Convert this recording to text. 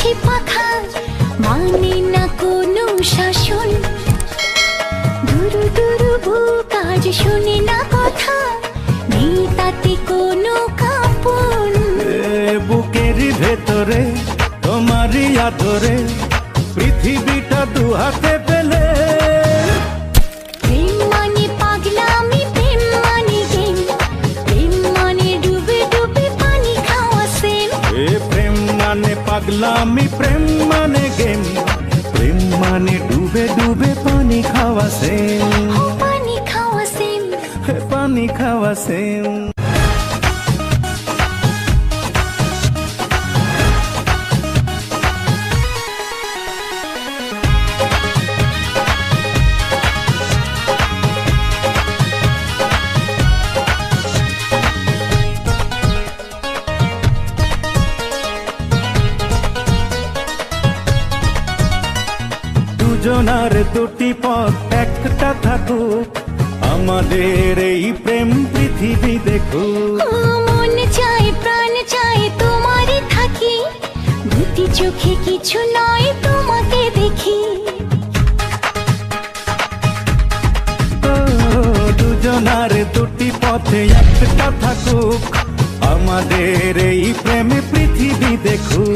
আছে পাখা, মানে না কোনো শাসন। দুরু দুরু বুক আজ শুনে না কথা, নেই তাতে কোনো কাঁপন। বুকের ভেতরে তোমারই আদরে পৃথিবীটা দু হাতে পেলে। প্রেম মানে পাগলামি, প্রেম মানে গেম, প্রেম মানে ডুবে ডুবে পানি খাওয়া সেম। প্রেম মানে পাগলামি, প্রেম মানে গেম, প্রেম মানে ডুবে ডুবে পানি খাওয়া সেম। পানি খাওয়া সেম। পানি খাওয়া সেম। দুজনার দুটি পথ একটা থাকুক, আমাদের এই প্রেম পৃথিবী দেখুক। মন চায় প্রাণ চায় তোমারই থাকি, দুটি চোখে কিছু নয় তোমাকে দেখি। দুজনার দুটি পথে একটা থাকুক, আমাদের এই প্রেমে পৃথিবী দেখুক।